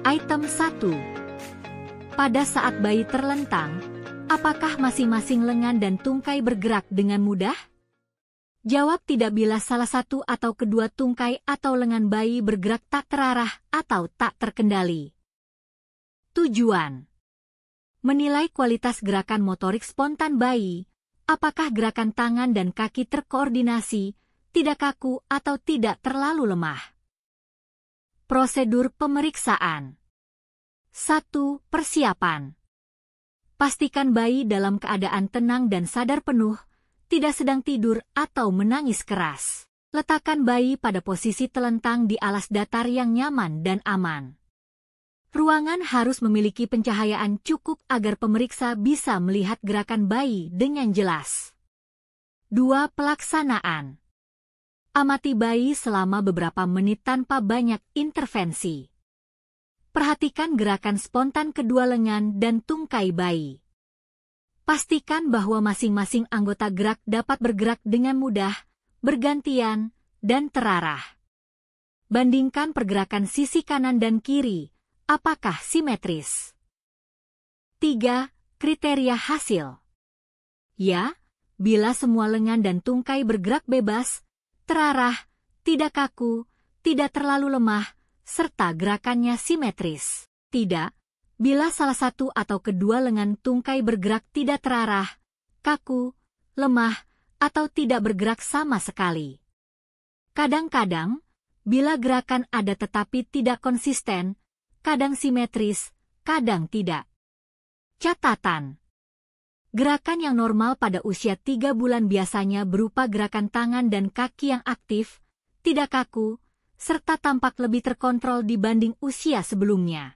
Item 1. Pada saat bayi terlentang, apakah masing-masing lengan dan tungkai bergerak dengan mudah? Jawab tidak bila salah satu atau kedua tungkai atau lengan bayi bergerak tak terarah atau tak terkendali. Tujuan: menilai kualitas gerakan motorik spontan bayi, apakah gerakan tangan dan kaki terkoordinasi, tidak kaku atau tidak terlalu lemah. Prosedur pemeriksaan. 1. Persiapan. Pastikan bayi dalam keadaan tenang dan sadar penuh, tidak sedang tidur atau menangis keras. Letakkan bayi pada posisi telentang di alas datar yang nyaman dan aman. Ruangan harus memiliki pencahayaan cukup agar pemeriksa bisa melihat gerakan bayi dengan jelas. 2. Pelaksanaan. Amati bayi selama beberapa menit tanpa banyak intervensi. Perhatikan gerakan spontan kedua lengan dan tungkai bayi. Pastikan bahwa masing-masing anggota gerak dapat bergerak dengan mudah, bergantian, dan terarah. Bandingkan pergerakan sisi kanan dan kiri, apakah simetris. 3. Kriteria hasil. Ya, bila semua lengan dan tungkai bergerak bebas, terarah, tidak kaku, tidak terlalu lemah, serta gerakannya simetris. Tidak, bila salah satu atau kedua lengan tungkai bergerak tidak terarah, kaku, lemah, atau tidak bergerak sama sekali. Kadang-kadang, bila gerakan ada tetapi tidak konsisten, kadang simetris, kadang tidak. Catatan: gerakan yang normal pada usia 3 bulan biasanya berupa gerakan tangan dan kaki yang aktif, tidak kaku, serta tampak lebih terkontrol dibanding usia sebelumnya.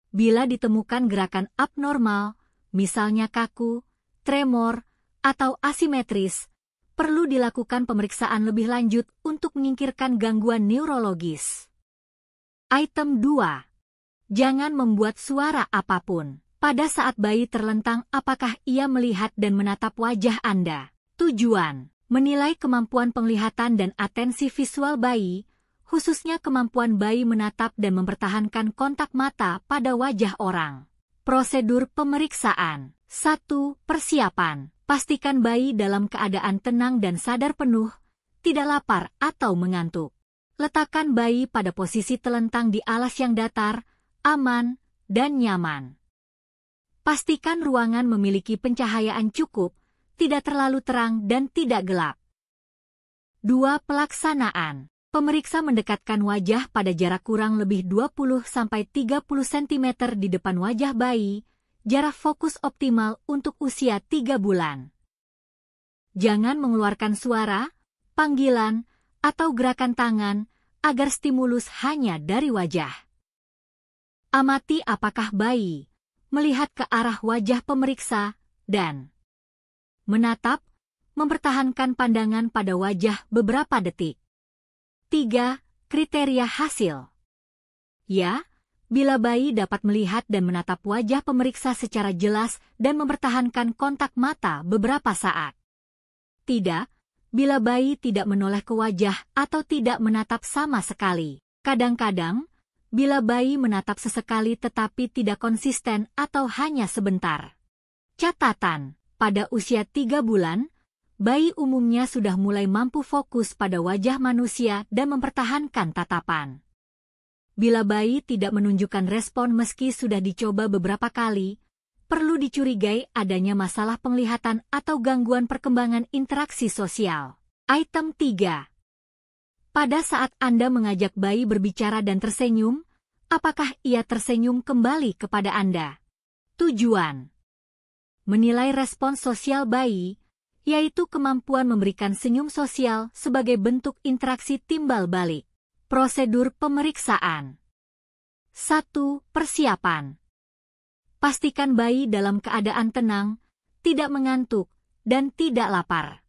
Bila ditemukan gerakan abnormal, misalnya kaku, tremor, atau asimetris, perlu dilakukan pemeriksaan lebih lanjut untuk menyingkirkan gangguan neurologis. Item 2. Jangan membuat suara apapun. Pada saat bayi terlentang, apakah ia melihat dan menatap wajah Anda? Tujuan: menilai kemampuan penglihatan dan atensi visual bayi, khususnya kemampuan bayi menatap dan mempertahankan kontak mata pada wajah orang. Prosedur pemeriksaan. 1. Persiapan. Pastikan bayi dalam keadaan tenang dan sadar penuh, tidak lapar atau mengantuk. Letakkan bayi pada posisi telentang di alas yang datar, aman, dan nyaman. Pastikan ruangan memiliki pencahayaan cukup, tidak terlalu terang dan tidak gelap. 2. Pelaksanaan. Pemeriksa mendekatkan wajah pada jarak kurang lebih 20-30 cm di depan wajah bayi, jarak fokus optimal untuk usia 3 bulan. Jangan mengeluarkan suara, panggilan, atau gerakan tangan, agar stimulus hanya dari wajah. Amati apakah bayi melihat ke arah wajah pemeriksa, dan menatap, mempertahankan pandangan pada wajah beberapa detik. 3. Kriteria hasil. Ya, bila bayi dapat melihat dan menatap wajah pemeriksa secara jelas dan mempertahankan kontak mata beberapa saat. Tidak, bila bayi tidak menoleh ke wajah atau tidak menatap sama sekali. Kadang-kadang, bila bayi menatap sesekali tetapi tidak konsisten atau hanya sebentar. Catatan: pada usia 3 bulan, bayi umumnya sudah mulai mampu fokus pada wajah manusia dan mempertahankan tatapan. Bila bayi tidak menunjukkan respon meski sudah dicoba beberapa kali, perlu dicurigai adanya masalah penglihatan atau gangguan perkembangan interaksi sosial. Item 3. Pada saat Anda mengajak bayi berbicara dan tersenyum, apakah ia tersenyum kembali kepada Anda? Tujuan: menilai respons sosial bayi, yaitu kemampuan memberikan senyum sosial sebagai bentuk interaksi timbal balik. Prosedur pemeriksaan. 1. Persiapan. Pastikan bayi dalam keadaan tenang, tidak mengantuk, dan tidak lapar.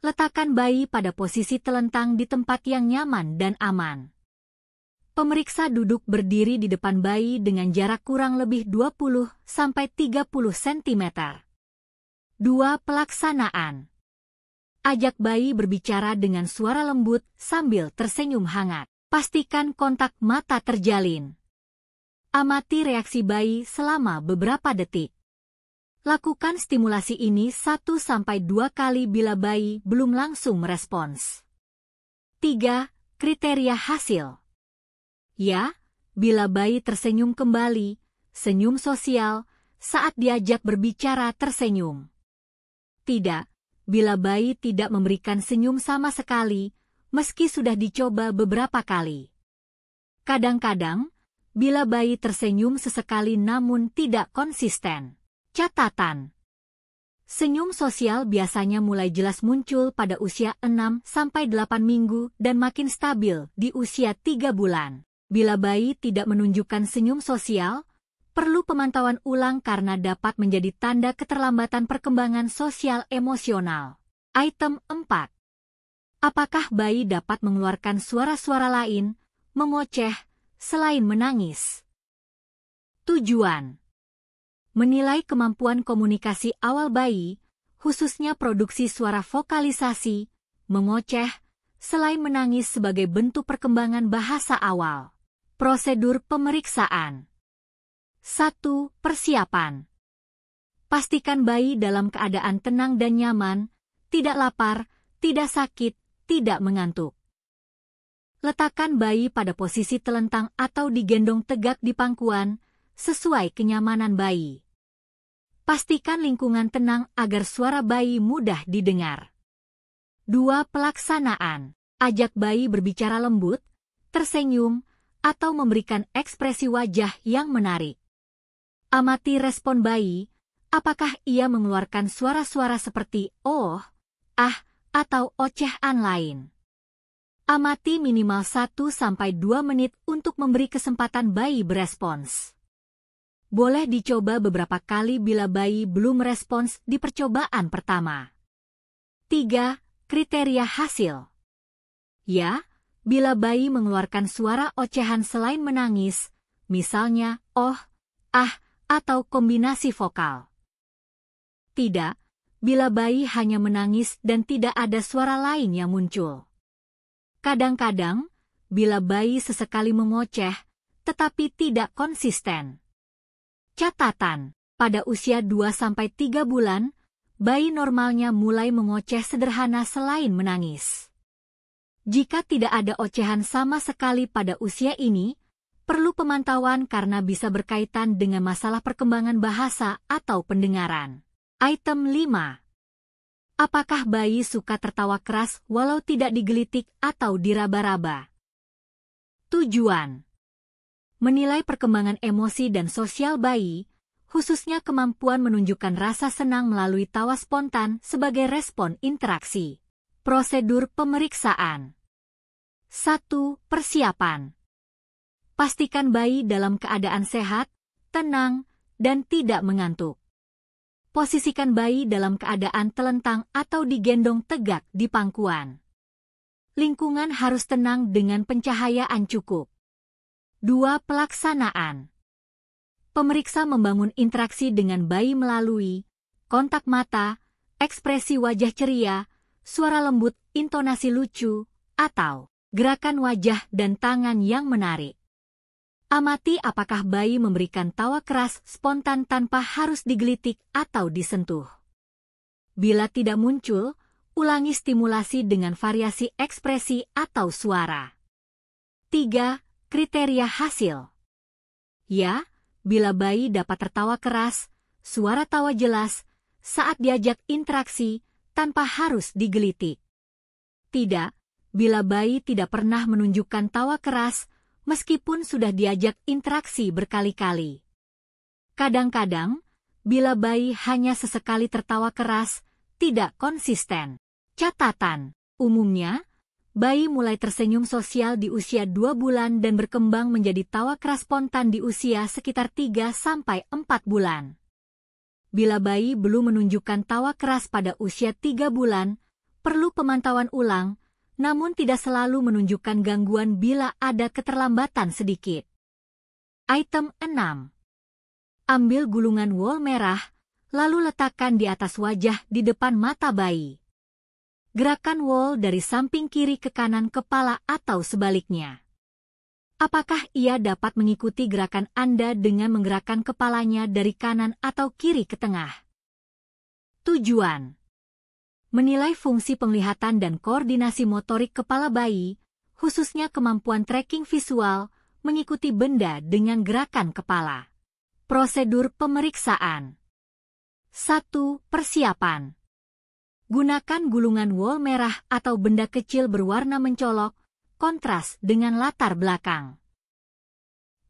Letakkan bayi pada posisi telentang di tempat yang nyaman dan aman. Pemeriksa duduk berdiri di depan bayi dengan jarak kurang lebih 20-30 cm. 2. Pelaksanaan. Ajak bayi berbicara dengan suara lembut sambil tersenyum hangat. Pastikan kontak mata terjalin. Amati reaksi bayi selama beberapa detik. Lakukan stimulasi ini 1-2 kali bila bayi belum langsung merespons. 3. Kriteria hasil. Ya, bila bayi tersenyum kembali, senyum sosial, saat diajak berbicara tersenyum. Tidak, bila bayi tidak memberikan senyum sama sekali, meski sudah dicoba beberapa kali. Kadang-kadang, bila bayi tersenyum sesekali namun tidak konsisten. Catatan. Senyum sosial biasanya mulai jelas muncul pada usia 6-8 minggu dan makin stabil di usia 3 bulan. Bila bayi tidak menunjukkan senyum sosial, perlu pemantauan ulang karena dapat menjadi tanda keterlambatan perkembangan sosial emosional. Item 4. Apakah bayi dapat mengeluarkan suara-suara lain, mengoceh, selain menangis? Tujuan. Menilai kemampuan komunikasi awal bayi, khususnya produksi suara vokalisasi, mengoceh, selain menangis sebagai bentuk perkembangan bahasa awal. Prosedur pemeriksaan. 1. Persiapan. Pastikan bayi dalam keadaan tenang dan nyaman, tidak lapar, tidak sakit, tidak mengantuk. Letakkan bayi pada posisi telentang atau digendong tegak di pangkuan, sesuai kenyamanan bayi. Pastikan lingkungan tenang agar suara bayi mudah didengar. 2. Pelaksanaan. Ajak bayi berbicara lembut, tersenyum, atau memberikan ekspresi wajah yang menarik. Amati respon bayi, apakah ia mengeluarkan suara-suara seperti oh, ah, atau ocehan lain. Amati minimal 1-2 menit untuk memberi kesempatan bayi berespons. Boleh dicoba beberapa kali bila bayi belum merespons di percobaan pertama. 3. Kriteria hasil. Ya, bila bayi mengeluarkan suara ocehan selain menangis, misalnya oh, ah, atau kombinasi vokal. Tidak, bila bayi hanya menangis dan tidak ada suara lain yang muncul. Kadang-kadang, bila bayi sesekali mengoceh, tetapi tidak konsisten. Catatan, pada usia 2-3 bulan, bayi normalnya mulai mengoceh sederhana selain menangis. Jika tidak ada ocehan sama sekali pada usia ini, perlu pemantauan karena bisa berkaitan dengan masalah perkembangan bahasa atau pendengaran. Item 5. Apakah bayi suka tertawa keras walau tidak digelitik atau diraba-raba? Tujuan. Menilai perkembangan emosi dan sosial bayi, khususnya kemampuan menunjukkan rasa senang melalui tawa spontan sebagai respon interaksi. Prosedur pemeriksaan. 1. Persiapan. Pastikan bayi dalam keadaan sehat, tenang, dan tidak mengantuk. Posisikan bayi dalam keadaan telentang atau digendong tegak di pangkuan. Lingkungan harus tenang dengan pencahayaan cukup. 2. Pelaksanaan. Pemeriksa membangun interaksi dengan bayi melalui kontak mata, ekspresi wajah ceria, suara lembut, intonasi lucu, atau gerakan wajah dan tangan yang menarik. Amati apakah bayi memberikan tawa keras spontan tanpa harus digelitik atau disentuh. Bila tidak muncul, ulangi stimulasi dengan variasi ekspresi atau suara. 3. Kriteria hasil. Ya, bila bayi dapat tertawa keras, suara tawa jelas, saat diajak interaksi, tanpa harus digelitik. Tidak, bila bayi tidak pernah menunjukkan tawa keras, meskipun sudah diajak interaksi berkali-kali. Kadang-kadang, bila bayi hanya sesekali tertawa keras, tidak konsisten. Catatan, umumnya, bayi mulai tersenyum sosial di usia 2 bulan dan berkembang menjadi tawa keras spontan di usia sekitar 3-4 bulan. Bila bayi belum menunjukkan tawa keras pada usia 3 bulan, perlu pemantauan ulang, namun tidak selalu menunjukkan gangguan bila ada keterlambatan sedikit. Item 6. Ambil gulungan wol merah, lalu letakkan di atas wajah di depan mata bayi. Gerakan wol dari samping kiri ke kanan kepala atau sebaliknya. Apakah ia dapat mengikuti gerakan Anda dengan menggerakkan kepalanya dari kanan atau kiri ke tengah? Tujuan: menilai fungsi penglihatan dan koordinasi motorik kepala bayi, khususnya kemampuan tracking visual, mengikuti benda dengan gerakan kepala. Prosedur pemeriksaan. 1. Persiapan. Gunakan gulungan wol merah atau benda kecil berwarna mencolok, kontras dengan latar belakang.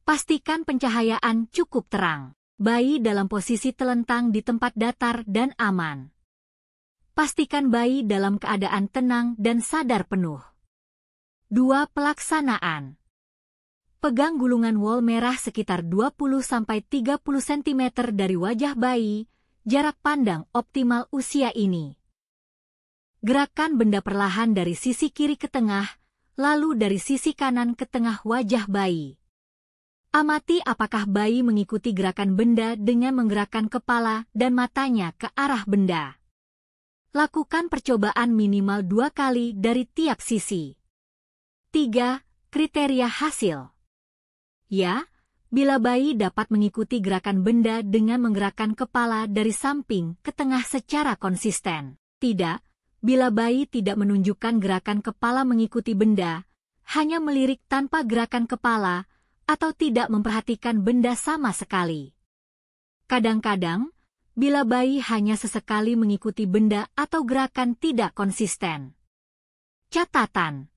Pastikan pencahayaan cukup terang. Bayi dalam posisi telentang di tempat datar dan aman. Pastikan bayi dalam keadaan tenang dan sadar penuh. 2. Pelaksanaan. Pegang gulungan wol merah sekitar 20-30 cm dari wajah bayi, jarak pandang optimal usia ini. Gerakan benda perlahan dari sisi kiri ke tengah, lalu dari sisi kanan ke tengah wajah bayi. Amati apakah bayi mengikuti gerakan benda dengan menggerakkan kepala dan matanya ke arah benda. Lakukan percobaan minimal 2 kali dari tiap sisi. 3. Kriteria hasil. Ya, bila bayi dapat mengikuti gerakan benda dengan menggerakkan kepala dari samping ke tengah secara konsisten. Tidak, bila bayi tidak menunjukkan gerakan kepala mengikuti benda, hanya melirik tanpa gerakan kepala, atau tidak memperhatikan benda sama sekali. Kadang-kadang, bila bayi hanya sesekali mengikuti benda atau gerakan tidak konsisten. Catatan.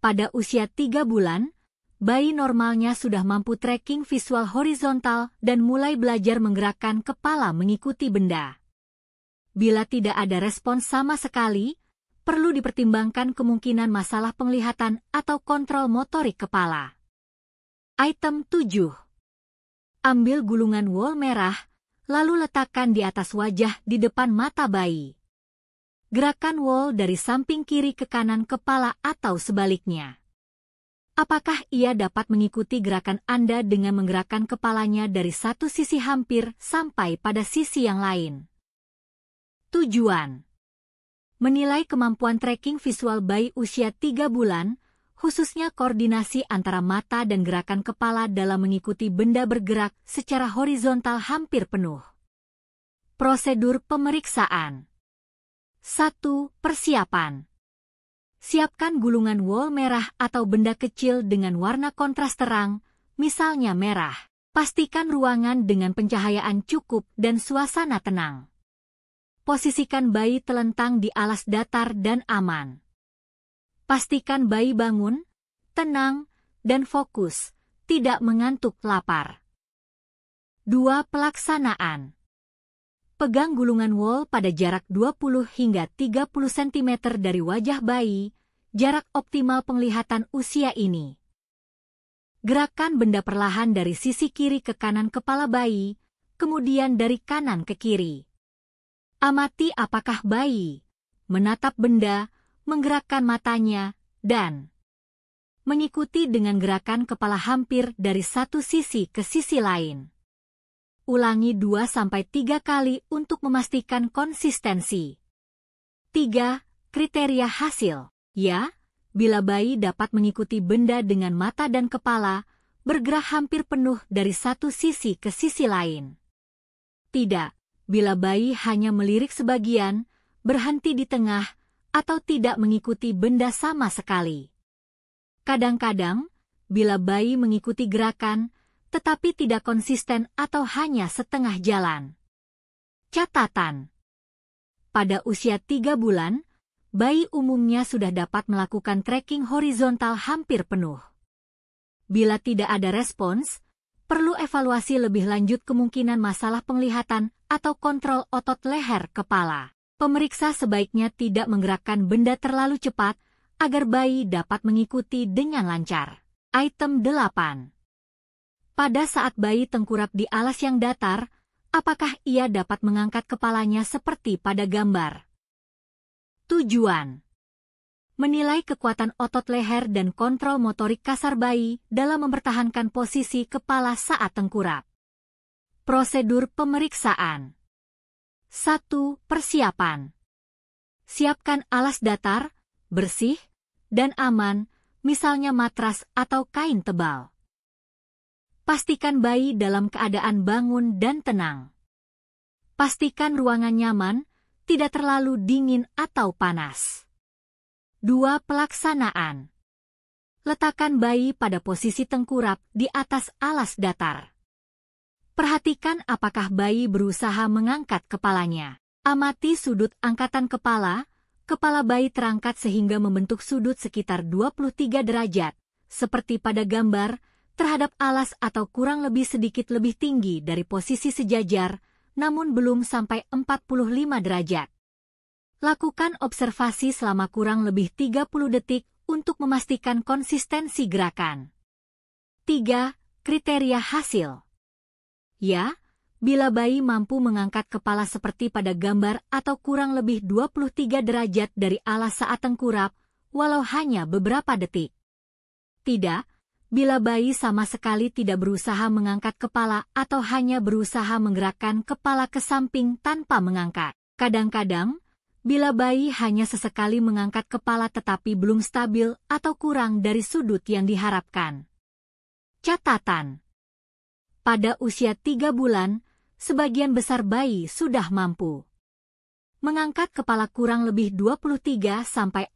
Pada usia 3 bulan, bayi normalnya sudah mampu tracking visual horizontal dan mulai belajar menggerakkan kepala mengikuti benda. Bila tidak ada respons sama sekali, perlu dipertimbangkan kemungkinan masalah penglihatan atau kontrol motorik kepala. Item 7. Ambil gulungan wol merah, lalu letakkan di atas wajah di depan mata bayi. Gerakan wol dari samping kiri ke kanan kepala atau sebaliknya. Apakah ia dapat mengikuti gerakan Anda dengan menggerakkan kepalanya dari satu sisi hampir sampai pada sisi yang lain? Tujuan: menilai kemampuan tracking visual bayi usia 3 bulan, khususnya koordinasi antara mata dan gerakan kepala dalam mengikuti benda bergerak secara horizontal hampir penuh. Prosedur pemeriksaan. 1. Persiapan. Siapkan gulungan wol merah atau benda kecil dengan warna kontras terang, misalnya merah. Pastikan ruangan dengan pencahayaan cukup dan suasana tenang. Posisikan bayi telentang di alas datar dan aman. Pastikan bayi bangun, tenang, dan fokus, tidak mengantuk lapar. 2. Pelaksanaan. Pegang gulungan wol pada jarak 20 hingga 30 cm dari wajah bayi, jarak optimal penglihatan usia ini. Gerakan benda perlahan dari sisi kiri ke kanan kepala bayi, kemudian dari kanan ke kiri. Amati apakah bayi menatap benda, menggerakkan matanya, dan mengikuti dengan gerakan kepala hampir dari satu sisi ke sisi lain. Ulangi 2-3 kali untuk memastikan konsistensi. 3. Kriteria hasil. Ya, bila bayi dapat mengikuti benda dengan mata dan kepala, bergerak hampir penuh dari satu sisi ke sisi lain. Tidak, bila bayi hanya melirik sebagian, berhenti di tengah, atau tidak mengikuti benda sama sekali. Kadang-kadang, bila bayi mengikuti gerakan, tetapi tidak konsisten atau hanya setengah jalan. Catatan. Pada usia 3 bulan, bayi umumnya sudah dapat melakukan tracking horizontal hampir penuh. Bila tidak ada respons, perlu evaluasi lebih lanjut kemungkinan masalah penglihatan atau kontrol otot leher kepala. Pemeriksa sebaiknya tidak menggerakkan benda terlalu cepat agar bayi dapat mengikuti dengan lancar. Item 8. Pada saat bayi tengkurap di alas yang datar, apakah ia dapat mengangkat kepalanya seperti pada gambar? Tujuan: menilai kekuatan otot leher dan kontrol motorik kasar bayi dalam mempertahankan posisi kepala saat tengkurap. Prosedur pemeriksaan. 1. Persiapan. Siapkan alas datar, bersih, dan aman, misalnya matras atau kain tebal. Pastikan bayi dalam keadaan bangun dan tenang. Pastikan ruangan nyaman, tidak terlalu dingin atau panas. 2. Pelaksanaan. Letakkan bayi pada posisi tengkurap di atas alas datar. Perhatikan apakah bayi berusaha mengangkat kepalanya. Amati sudut angkatan kepala. Kepala bayi terangkat sehingga membentuk sudut sekitar 23 derajat, seperti pada gambar, terhadap alas atau kurang lebih sedikit lebih tinggi dari posisi sejajar, namun belum sampai 45 derajat. Lakukan observasi selama kurang lebih 30 detik untuk memastikan konsistensi gerakan. 3. Kriteria hasil. Ya, bila bayi mampu mengangkat kepala seperti pada gambar atau kurang lebih 23 derajat dari alas saat tengkurap, walau hanya beberapa detik. Tidak, bila bayi sama sekali tidak berusaha mengangkat kepala atau hanya berusaha menggerakkan kepala ke samping tanpa mengangkat. Kadang-kadang, bila bayi hanya sesekali mengangkat kepala tetapi belum stabil atau kurang dari sudut yang diharapkan. Catatan. Pada usia 3 bulan, sebagian besar bayi sudah mampu mengangkat kepala kurang lebih 23–45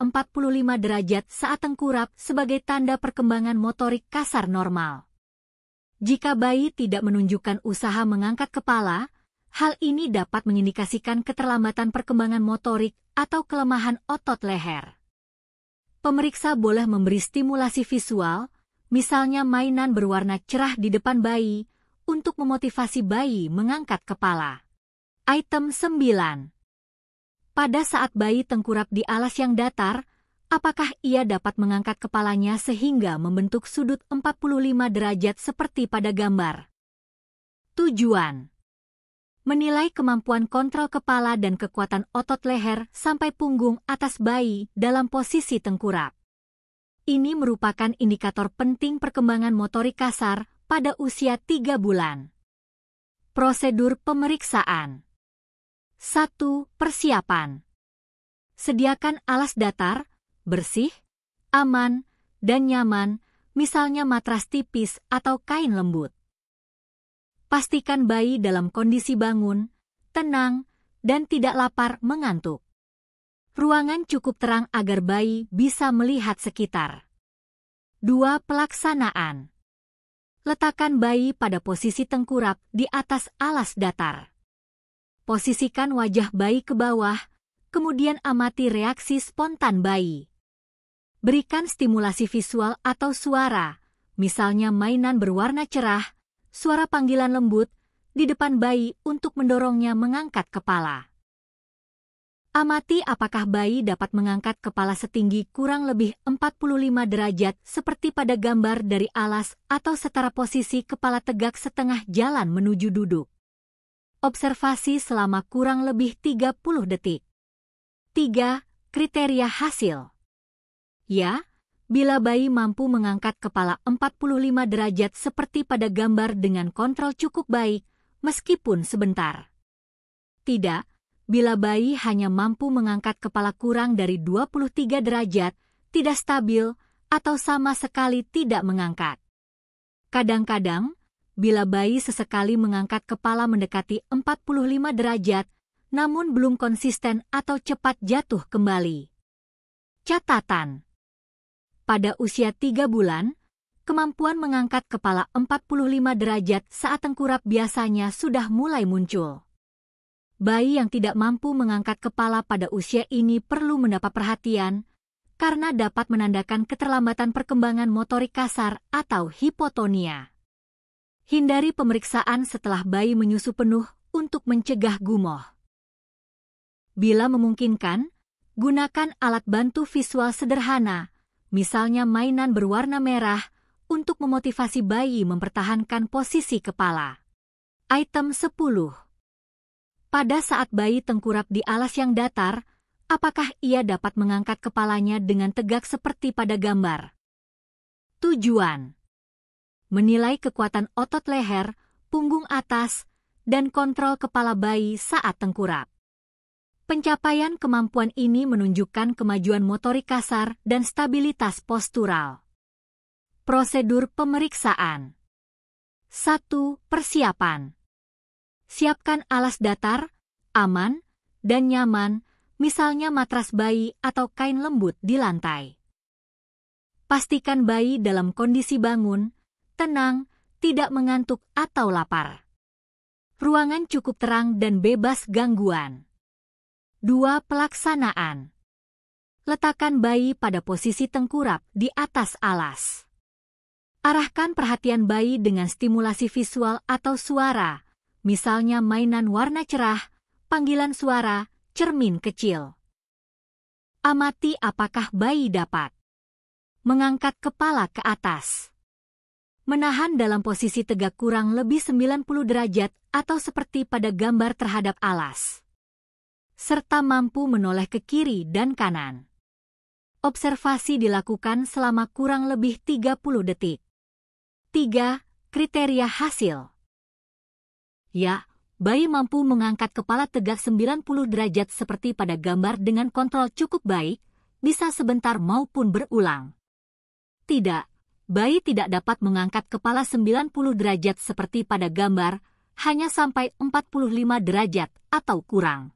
derajat saat tengkurap sebagai tanda perkembangan motorik kasar normal. Jika bayi tidak menunjukkan usaha mengangkat kepala, hal ini dapat mengindikasikan keterlambatan perkembangan motorik atau kelemahan otot leher. Pemeriksa boleh memberi stimulasi visual, misalnya mainan berwarna cerah di depan bayi, untuk memotivasi bayi mengangkat kepala. Item 9. Pada saat bayi tengkurap di alas yang datar, apakah ia dapat mengangkat kepalanya sehingga membentuk sudut 45 derajat seperti pada gambar? Tujuan: menilai kemampuan kontrol kepala dan kekuatan otot leher sampai punggung atas bayi dalam posisi tengkurap. Ini merupakan indikator penting perkembangan motorik kasar pada usia 3 bulan. Prosedur pemeriksaan. 1. Persiapan. Sediakan alas datar, bersih, aman, dan nyaman, misalnya matras tipis atau kain lembut. Pastikan bayi dalam kondisi bangun, tenang, dan tidak lapar mengantuk. Ruangan cukup terang agar bayi bisa melihat sekitar. 2. Pelaksanaan. Letakkan bayi pada posisi tengkurap di atas alas datar. Posisikan wajah bayi ke bawah, kemudian amati reaksi spontan bayi. Berikan stimulasi visual atau suara, misalnya mainan berwarna cerah, suara panggilan lembut, di depan bayi untuk mendorongnya mengangkat kepala. Amati apakah bayi dapat mengangkat kepala setinggi kurang lebih 45 derajat seperti pada gambar dari alas atau setara posisi kepala tegak setengah jalan menuju duduk. Observasi selama kurang lebih 30 detik. 3. Kriteria hasil. Ya, bila bayi mampu mengangkat kepala 45 derajat seperti pada gambar dengan kontrol cukup baik, meskipun sebentar. Tidak, bila bayi hanya mampu mengangkat kepala kurang dari 23 derajat, tidak stabil, atau sama sekali tidak mengangkat. Kadang-kadang, bila bayi sesekali mengangkat kepala mendekati 45 derajat, namun belum konsisten atau cepat jatuh kembali. Catatan. Pada usia 3 bulan, kemampuan mengangkat kepala 45 derajat saat tengkurap biasanya sudah mulai muncul. Bayi yang tidak mampu mengangkat kepala pada usia ini perlu mendapat perhatian, karena dapat menandakan keterlambatan perkembangan motorik kasar atau hipotonia. Hindari pemeriksaan setelah bayi menyusu penuh untuk mencegah gumoh. Bila memungkinkan, gunakan alat bantu visual sederhana, misalnya mainan berwarna merah, untuk memotivasi bayi mempertahankan posisi kepala. Item 10. Pada saat bayi tengkurap di alas yang datar, apakah ia dapat mengangkat kepalanya dengan tegak seperti pada gambar? Tujuan: menilai kekuatan otot leher, punggung atas, dan kontrol kepala bayi saat tengkurap. Pencapaian kemampuan ini menunjukkan kemajuan motorik kasar dan stabilitas postural. Prosedur pemeriksaan. 1. Persiapan. Siapkan alas datar, aman, dan nyaman, misalnya matras bayi atau kain lembut di lantai. Pastikan bayi dalam kondisi bangun, tenang, tidak mengantuk atau lapar. Ruangan cukup terang dan bebas gangguan. 2. Pelaksanaan. Letakkan bayi pada posisi tengkurap di atas alas. Arahkan perhatian bayi dengan stimulasi visual atau suara, misalnya mainan warna cerah, panggilan suara, cermin kecil. Amati apakah bayi dapat mengangkat kepala ke atas, menahan dalam posisi tegak kurang lebih 90 derajat atau seperti pada gambar terhadap alas, serta mampu menoleh ke kiri dan kanan. Observasi dilakukan selama kurang lebih 30 detik. 3. Kriteria hasil. Ya, bayi mampu mengangkat kepala tegak 90 derajat seperti pada gambar dengan kontrol cukup baik, bisa sebentar maupun berulang. Tidak, bayi tidak dapat mengangkat kepala 90 derajat seperti pada gambar, hanya sampai 45 derajat atau kurang.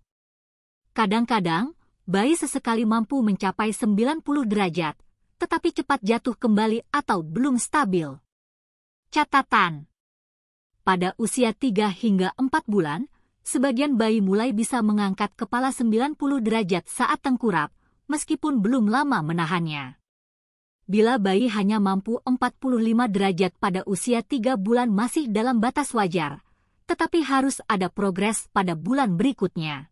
Kadang-kadang, bayi sesekali mampu mencapai 90 derajat, tetapi cepat jatuh kembali atau belum stabil. Catatan. Pada usia 3 hingga 4 bulan, sebagian bayi mulai bisa mengangkat kepala 90 derajat saat tengkurap, meskipun belum lama menahannya. Bila bayi hanya mampu 45 derajat pada usia 3 bulan masih dalam batas wajar, tetapi harus ada progres pada bulan berikutnya.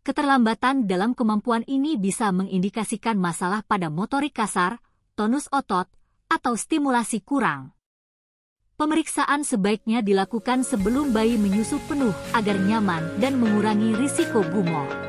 Keterlambatan dalam kemampuan ini bisa mengindikasikan masalah pada motorik kasar, tonus otot, atau stimulasi kurang. Pemeriksaan sebaiknya dilakukan sebelum bayi menyusu penuh agar nyaman dan mengurangi risiko gumoh.